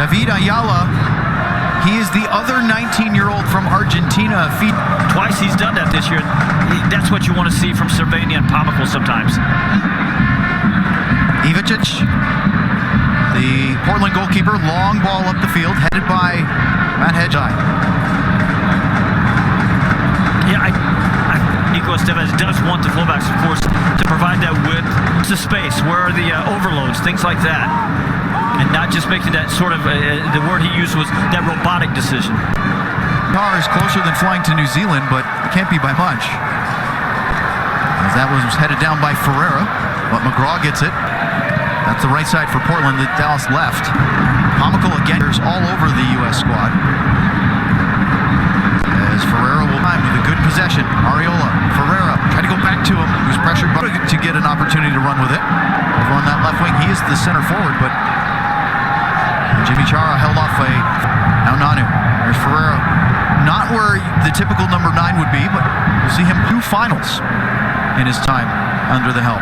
David Ayala, he is the other 19-year-old from Argentina. Twice he's done that this year. That's what you want to see from Cervenia and Pomical sometimes. Ivicic, the Portland goalkeeper, long ball up the field, headed by Matt Hedgeye. Yeah, Nico Estevez does want the fullbacks, of course, to provide that width, the space, where are the overloads, things like that. And not just making that sort of, the word he used was that robotic decision. Car is closer than flying to New Zealand, but it can't be by much. As that was headed down by Ferreira, but McGraw gets it. That's the right side for Portland that Dallas left. Pomical again is all over the U.S. squad. As Ferreira will time with a good possession. Arriola, Ferreira, try to go back to him. He was pressured to get an opportunity to run with it. Over on that left wing, he is the center forward, but Jimmy Chara held off now Nanu. There's Ferreira. Not where the typical number 9 would be, but we'll see him 2 finals in his time under the helm.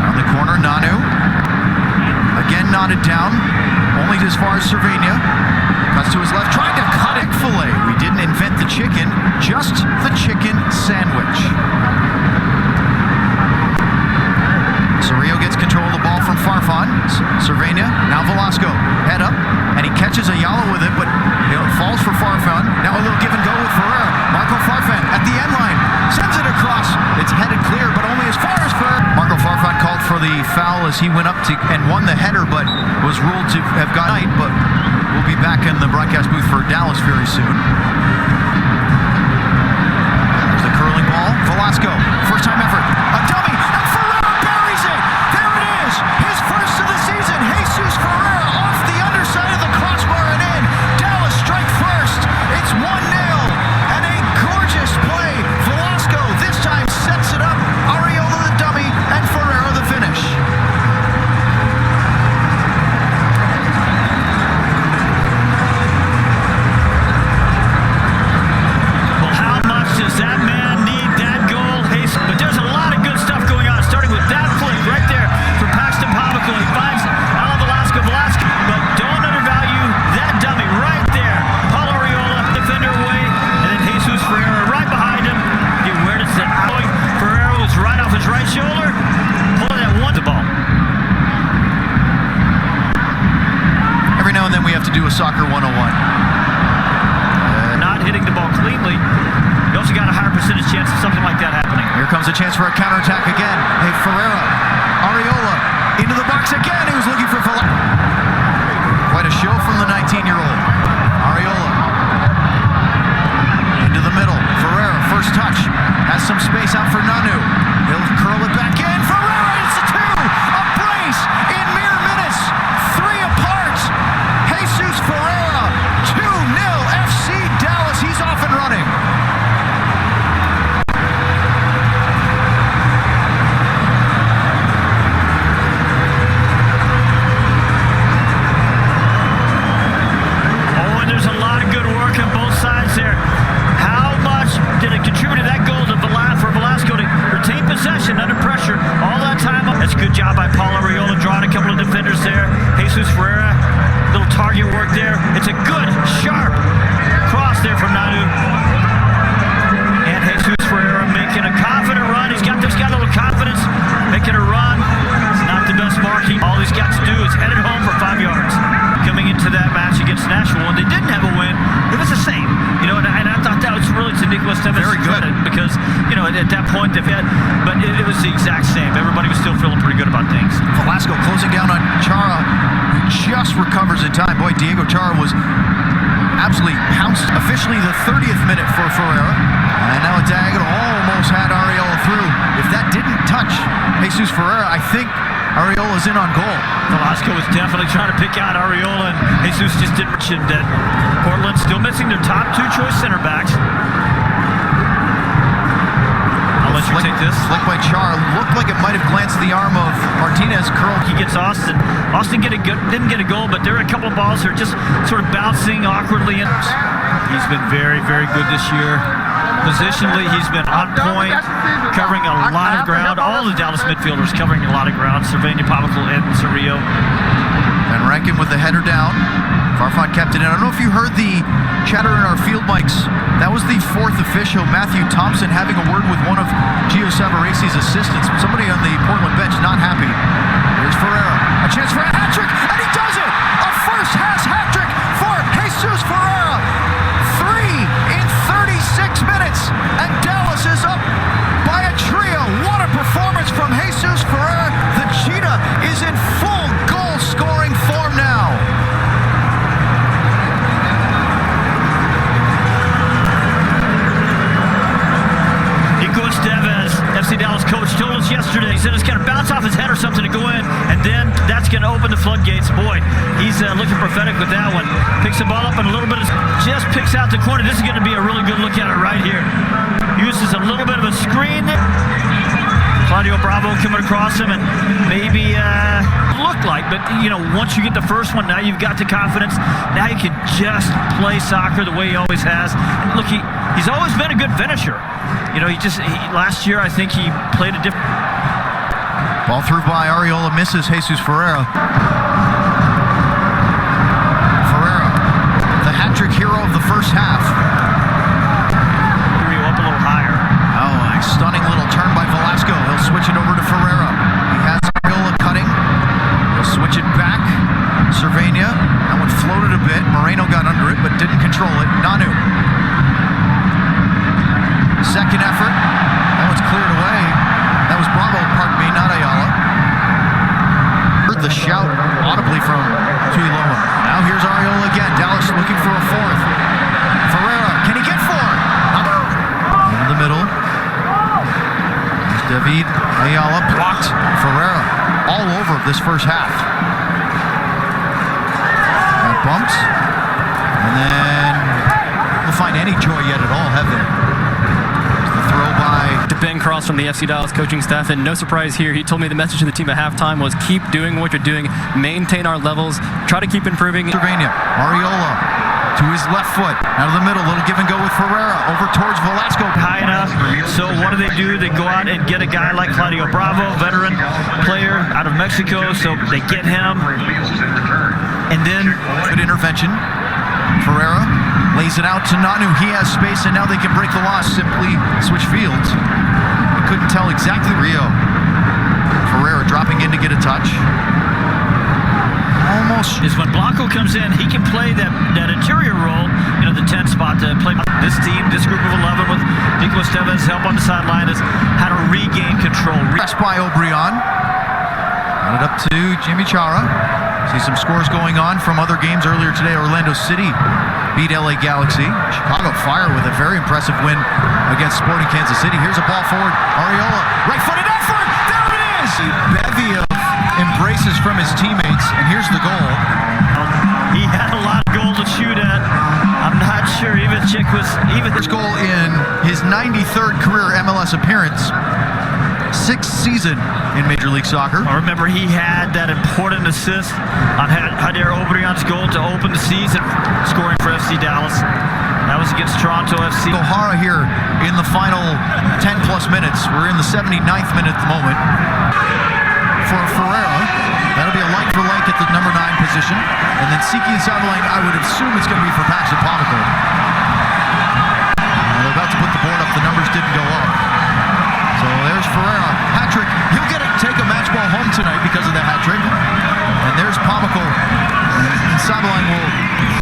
On the corner, Nanu. Again knotted down, only as far as Cervenia. Cuts to his left, trying to cut it. Filet. We didn't invent the chicken, just the chicken sandwich. Cerrillo gets control of the ball from Farfan. Cervenia, now Velasco, head up, and he catches Ayala with it, but it falls for Farfan. Now a little give and go with Ferreira. Marco Farfan at the end line, sends it across. It's headed clear, but only as far as Ferreira. Marco Farfan called for the foul as he went up to and won the header, but was ruled to have got night. But we'll be back in the broadcast booth for Dallas very soon. There's the curling ball. Velasco, first time effort, a dummy. His first of the season, Jesus Ferreira off the underside of the crossbar and in. Dallas strike first. It's 1-0 and a gorgeous play. Velasco this time sets it up. Arriola the dummy and Ferreira the finish. Well, how much does that man need that goal? But there's a lot of good stuff going on, starting with that flick right there for Paxton Pomical. He finds Alan Velasco, but don't undervalue that dummy right there. Paul Arriola, defender away, and then Jesus Ferreira right behind him. Where does that going? Ferreira was right off his right shoulder, pulling that one to ball. Every now and then we have to do a soccer 101. Not hitting the ball cleanly. You also got a higher percentage chance of something like that happening. Here comes a chance for a counterattack again. Hey, Ferreira, Arriola, into the box again. He was looking for quite a show from the 19-year-old. Arriola, into the middle. Ferreira, first touch, has some space out for Nanu. He'll curl it back in. Ferreira, it's a 2! A brace in mere minutes. 3 apart. Jesus Ferreira, 2-0 FC Dallas. He's off and running. Under pressure all that time. That's a good job by Paul Arriola, drawing a couple of defenders there. Jesus Ferreira, little target work there. It's a good, sharp cross there from Nanu. And Jesus Ferreira making a confident run. He's got a little confidence, making a run. It's not the best marking. All he's got to do is head it home for 5 yards. Coming into that match against Nashville, when they didn't have a win, it was the same. And I thought that was really to Nicholas Tevez. Very good. Because, at that point they've had, but it was the exact same. Everybody was still feeling pretty good about things. Velasco closing down on Chara, who just recovers in time. Boy, Diego Chara was absolutely pounced. Officially the 30th minute for Ferreira. And now a diagonal almost had Arriola through. If that didn't touch Jesus Ferreira, I think Arriola's in on goal. Velasco was definitely trying to pick out Arriola, and Jesus just didn't mention that Portland still missing their top 2 choice center backs. I'll let you take this. Flick by Char. Looked like it might have glanced the arm of Martinez. Curl. He gets Austin. Austin didn't get a goal, but there are a couple of balls that are just sort of bouncing awkwardly in. He's been very, very good this year. Positionally, he's been on point, covering a lot of ground. All the Dallas midfielders covering a lot of ground. Cervenia, Pomical, and Cerrillo. Van Rankin with the header down. Farfan kept it in. I don't know if you heard the chatter in our field mics. That was the fourth official, Matthew Thompson, having a word with one of Gio Savaresi's assistants. Somebody on the Portland bench not happy. Here's Ferreira. A chance for a hat-trick, and he does it! A first-half hat-trick for Jesus Ferreira. 3 in 36 minutes, and Dallas is up by a trio. What a performance from Jesus Ferreira. The Cheetah is in full goal-scoring form now. Estevez, FC Dallas coach, told us yesterday, he said it's going to bounce off his head or something to go in, and then that's going to open the floodgates. Boy, he's looking prophetic with that one. Picks the ball up and a little bit of, just picks out the corner. This is going to be a really good look at it right here. Uses a little bit of a screen. Claudio Bravo coming across him and maybe look like, but you know, once you get the first one, now you've got the confidence. Now you can just play soccer the way he always has. And look, he's always been a good finisher. You know, last year I think he played a different. Ball through by Ariola, misses Jesus Ferreira. Ferreira, the hat-trick hero of the first half. Up a little higher. Oh, a stunning little turn by Velasco. He'll switch it over to Ferreira. He has Ariola cutting. He'll switch it back. Cervania. That one floated a bit. Moreno got under it, but didn't control it. Nanu. Second effort. That one's cleared away. That was Bravo, pardon me, not Ayala. Heard the shout audibly from Tuiloa. Now here's Ariola again. Dallas looking for a fourth. Ferreira, can he get four? In the middle. There's David Ayala, blocked. Ferreira all over this first half. Got bumps. And then we'll find any joy yet at all, have they? Ben Cross from the FC Dallas coaching staff, and no surprise here, he told me the message to the team at halftime was keep doing what you're doing, maintain our levels, try to keep improving. Cervania, Ariola to his left foot, out of the middle, little give and go with Ferreira, over towards Velasco. High enough, so what do? They go out and get a guy like Claudio Bravo, veteran player out of Mexico, so they get him, and then good intervention. Ferreira lays it out to Nanu. He has space, and now they can break the loss. Simply switch fields. I couldn't tell exactly. Rio. Ferreira dropping in to get a touch. Almost. Is when Blanco comes in, he can play that interior role, you know, the 10 spot to play. This team, this group of 11 with Nico Estevez help on the sideline is how to regain control. Pressed by O'Brien. Got it up to Jimmy Chara. See some scores going on from other games earlier today. Orlando City beat LA Galaxy. Chicago Fire with a very impressive win against Sporting Kansas City. Here's a ball forward. Ariola, right-footed effort. There it is. A bevy of embraces from his teammates, and here's the goal. He had a lot of goal to shoot at. I'm not sure Ivancic was even. First goal in his 93rd career MLS appearance. 6th season in Major League Soccer. I remember he had that important assist on Jader Obrian's goal to open the season, scoring for FC Dallas. That was against Toronto FC. O'Hara here in the final 10 plus minutes. We're in the 79th minute at the moment. For Ferreira, that'll be a like for like at the number 9 position. And then Siki and Sutherland, I would assume it's going to be for Paxton Pomico. They're about to put the board up. The numbers didn't go up. So there's Ferreira, hat-trick. He'll take a match ball home tonight because